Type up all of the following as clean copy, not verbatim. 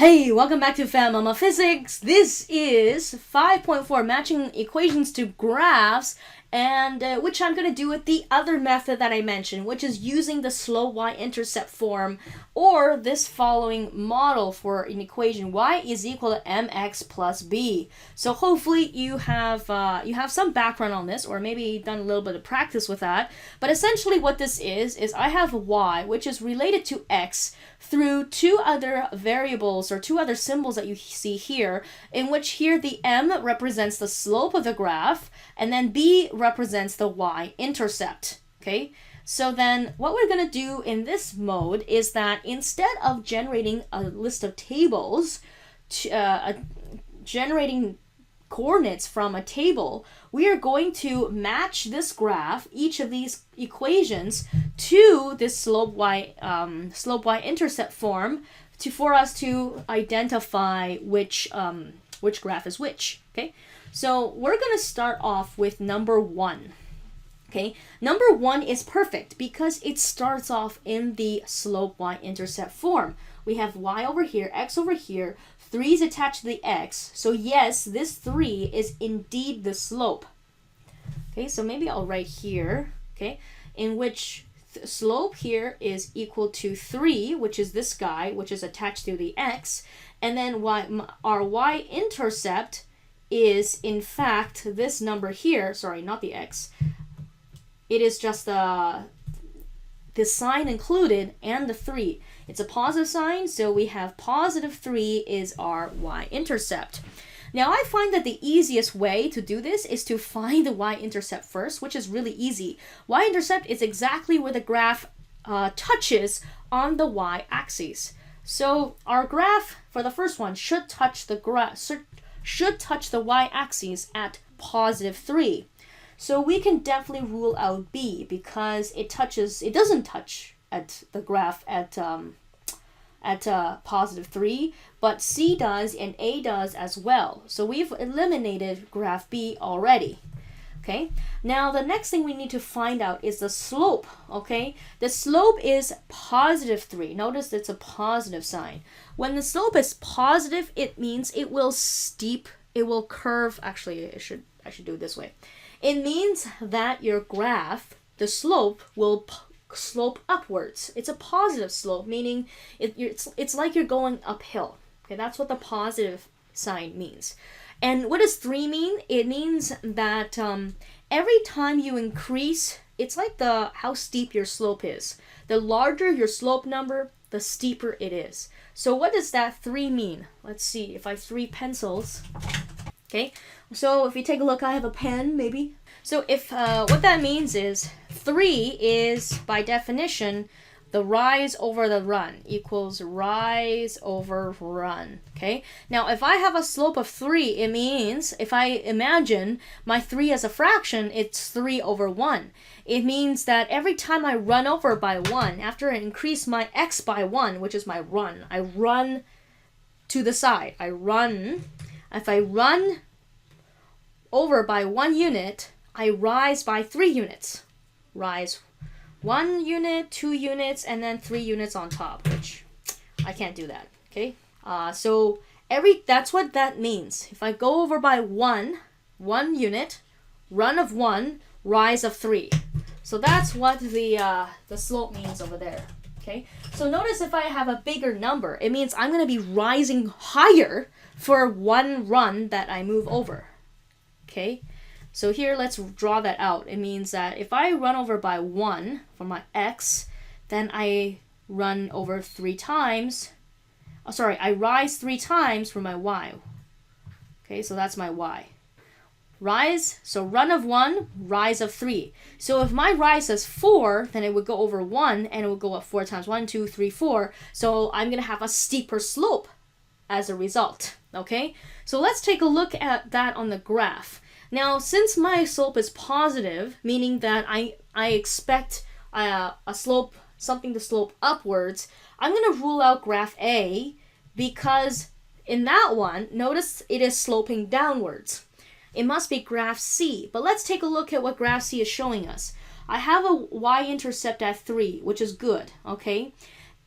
Hey, welcome back to Fan Mama Physics. This is 5.4 matching equations to graphs, and which I'm going to do with the other method that I mentioned, which is using the slope Y-intercept form, or this following model for an equation: y is equal to mx plus b. So hopefully you have some background on this, or maybe done a little bit of practice with that. But essentially what this is I have y, which is related to x, through two other variables or two other symbols that you see here, in which here the m represents the slope of the graph, and then b represents the y-intercept. Okay, so then what we're going to do in this mode is that instead of generating a list of tables, generating coordinates from a table, we are going to match this graph, each of these equations, to this slope y-intercept form for us to identify which graph is which. Okay, so we're going to start off with number 1. Okay, number 1 is perfect because it starts off in the slope y-intercept form. We have y over here, x over here, 3 is attached to the x. So yes, this 3 is indeed the slope. Okay, so maybe I'll write here, okay, in which slope here is equal to 3, which is this guy, which is attached to the x, and then our y-intercept is in fact this number here, sorry, not the x. It is just the sign included and the 3. It's a positive sign, so we have positive 3 is our y-intercept. Now I find that the easiest way to do this is to find the y-intercept first, which is really easy. Y-intercept is exactly where the graph touches on the y-axis. So our graph for the first one should touch the y-axis at positive 3. So we can definitely rule out B because it doesn't touch at the graph at positive 3, but C does and A does as well. So we've eliminated graph B already. Okay, now the next thing we need to find out is the slope. Okay, the slope is positive 3. Notice it's a positive sign. When the slope is positive, it means it will curve. Actually, I should do it this way. It means that your graph, the slope, will slope upwards. It's a positive slope, meaning it's like you're going uphill. Okay, that's what the positive sign means. And what does 3 mean? It means that every time you increase, it's like how steep your slope is. The larger your slope number, the steeper it is. So what does that 3 mean? Let's see, if I have 3 pencils. Okay, so if you take a look, I have a pen, maybe. So if what that means is 3 is, by definition, the rise over the run equals rise over run. Okay, now if I have a slope of 3, it means if I imagine my 3 as a fraction, it's 3 over 1. It means that every time I run over by 1, after I increase my x by 1, which is my run, I run to the side. If I run over by 1 unit, I rise by 3 units. Rise 1 unit, 2 units, and then 3 units on top, which I can't do that. Okay, so that's what that means. If I go over by 1 unit, run of 1, rise of 3. So that's what the slope means over there. Okay, so notice if I have a bigger number, it means I'm going to be rising higher for 1 run that I move over. Okay, so here let's draw that out. It means that if I run over by 1 for my x, then I run over 3 times. I rise 3 times for my y. Okay, so that's my y. Rise, so run of 1, rise of 3. So if my rise is 4, then it would go over 1, and it would go up 4 times. 1, 2, 3, 4. So I'm going to have a steeper slope as a result. Okay, so let's take a look at that on the graph. Now, since my slope is positive, meaning that I expect something to slope upwards, I'm going to rule out graph A because in that one, notice it is sloping downwards. It must be graph C, but let's take a look at what graph C is showing us. I have a y-intercept at 3, which is good, okay?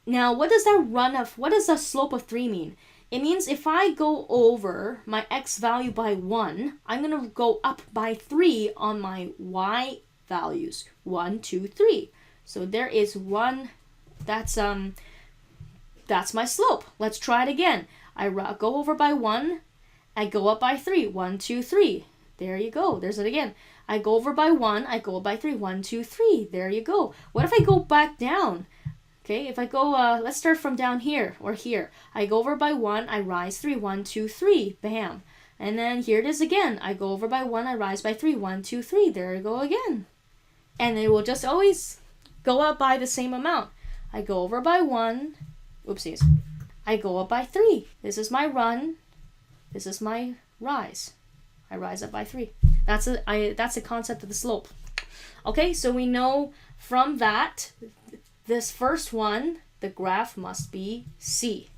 Now, what does the slope of 3 mean? It means if I go over my x value by 1, I'm going to go up by 3 on my y values. 1, 2, 3. So there is 1. That's my slope. Let's try it again. I go over by 1. I go up by 3. 1, 2, 3. There you go. There's it again. I go over by 1. I go up by 3. 1, 2, 3. There you go. What if I go back down? Okay, if I go, let's start from down here or here. I go over by 1. I rise 3. 1, 2, 3. Bam. And then here it is again. I go over by 1. I rise by 3. 1, 2, 3. There you go again. And it will just always go up by the same amount. I go over by 1. Oopsies. I go up by 3. This is my run. This is my rise. I rise up by 3. That's the concept of the slope. Okay, so we know from that, this first one, the graph must be C.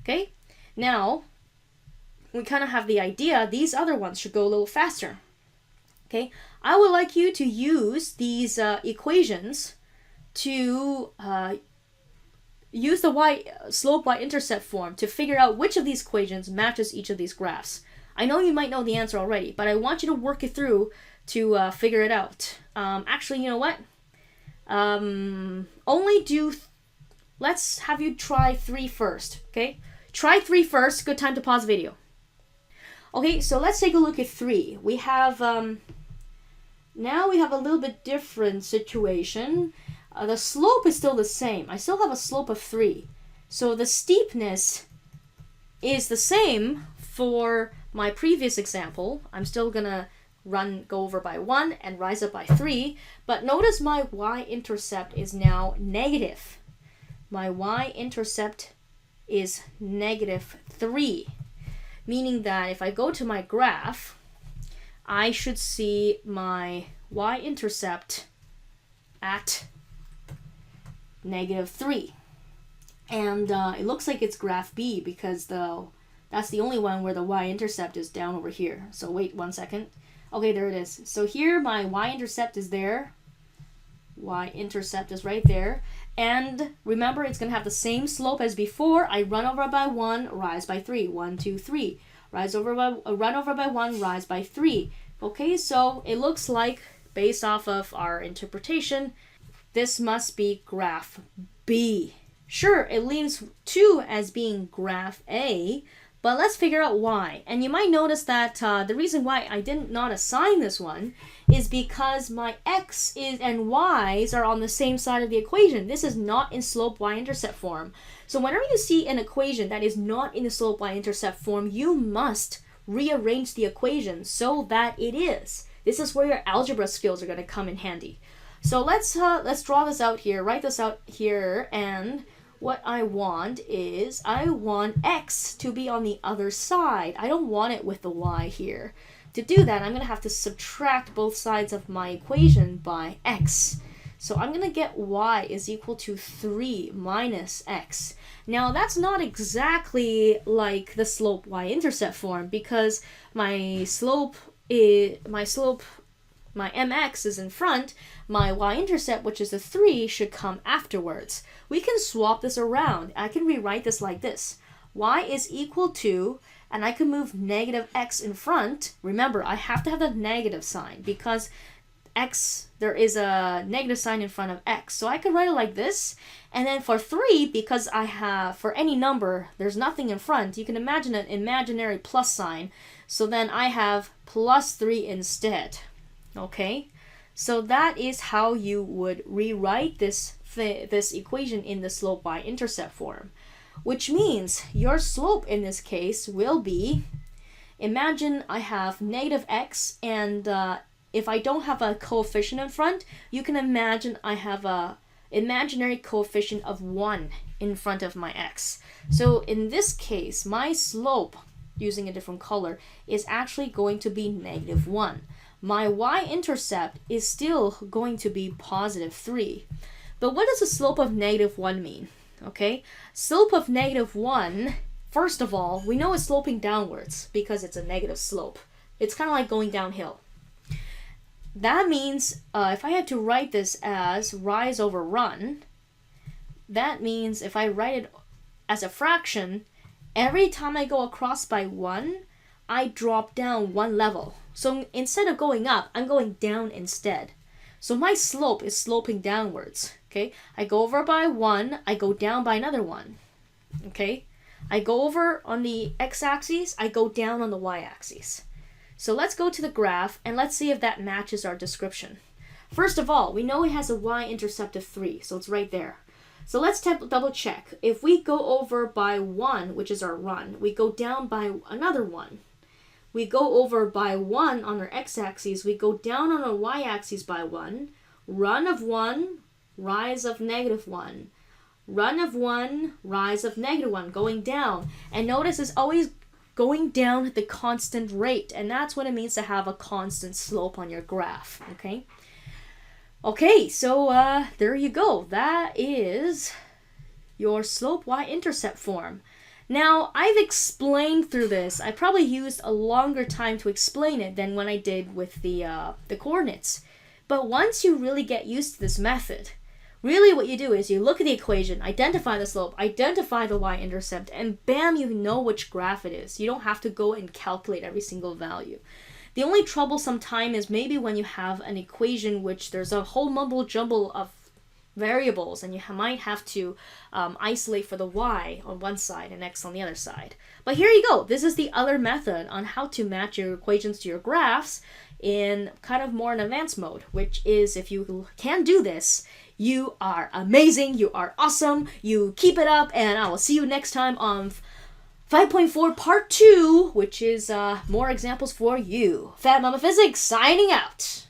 Okay, now we kind of have the idea these other ones should go a little faster. Okay, I would like you to use these equations to use the slope y-intercept form to figure out which of these equations matches each of these graphs. I know you might know the answer already, but I want you to work it through to figure it out. Actually, you know what? Let's have you try 3 first, okay? Try 3 first. Good time to pause the video. Okay, so let's take a look at 3. We have, now we have a little bit different situation. The slope is still the same. I still have a slope of 3. So the steepness is the same for my previous example. I'm still gonna go over by 1 and rise up by 3. But notice my y-intercept is now negative. My y-intercept is negative 3. Meaning that if I go to my graph, I should see my y-intercept at negative 3. And it looks like it's graph B because that's the only one where the y-intercept is down over here. So wait 1 second. Okay, there it is. So here my y-intercept is there. Y-intercept is right there. And remember, it's going to have the same slope as before. I run over by 1, rise by 3. 1, 2, 3. Run over by 1, rise by 3. Okay, so it looks like, based off of our interpretation, this must be graph B. Sure, it leaves 2 as being graph A, but let's figure out why. And you might notice that the reason why I did not assign this one is because my x and y's are on the same side of the equation. This is not in slope y-intercept form. So whenever you see an equation that is not in the slope y-intercept form, you must rearrange the equation so that it is. This is where your algebra skills are going to come in handy. So let's draw this out here, write this out here, and what I want is I want x to be on the other side. I don't want it with the y here. To do that, I'm going to have to subtract both sides of my equation by x. So I'm going to get y is equal to 3 minus x. Now that's not exactly like the slope y-intercept form because my mx is in front, my y-intercept, which is a 3, should come afterwards. We can swap this around. I can rewrite this like this. Y is equal to, and I can move negative x in front. Remember, I have to have the negative sign because there is a negative sign in front of x. So I could write it like this. And then for 3, because I have, for any number, there's nothing in front, you can imagine an imaginary plus sign. So then I have plus 3 instead. Okay, so that is how you would rewrite this equation in the slope y-intercept form, which means your slope in this case will be, imagine I have negative x, and if I don't have a coefficient in front, you can imagine I have a imaginary coefficient of 1 in front of my x. So in this case, my slope, using a different color, is actually going to be negative 1. My y-intercept is still going to be positive 3. But what does the slope of negative 1 mean? Okay, slope of negative 1, first of all, we know it's sloping downwards because it's a negative slope. It's kind of like going downhill. That means if I had to write this as rise over run, that means if I write it as a fraction, every time I go across by 1, I drop down 1 level. So instead of going up, I'm going down instead. So my slope is sloping downwards. Okay, I go over by 1, I go down by another 1. Okay, I go over on the x-axis, I go down on the y-axis. So let's go to the graph and let's see if that matches our description. First of all, we know it has a y-intercept of 3, so it's right there. So let's double check. If we go over by 1, which is our run, we go down by another 1. We go over by 1 on our x-axis, we go down on our y-axis by 1. Run of 1, rise of -1. Run of 1, rise of -1, going down. And notice it's always going down at the constant rate, and that's what it means to have a constant slope on your graph, okay? Okay, so there you go. That is your slope y-intercept form. Now, I've explained through this. I probably used a longer time to explain it than when I did with the coordinates. But once you really get used to this method, really what you do is you look at the equation, identify the slope, identify the y-intercept, and bam, you know which graph it is. You don't have to go and calculate every single value. The only troublesome time is maybe when you have an equation which there's a whole mumble jumble of variables and you might have to isolate for the y on one side and x on the other side. But here you go. This is the other method on how to match your equations to your graphs in kind of more an advanced mode, which is if you can do this, you are amazing, you are awesome, you keep it up, and I will see you next time on 5.4 Part 2, which is more examples for you. Fat Mama Physics signing out.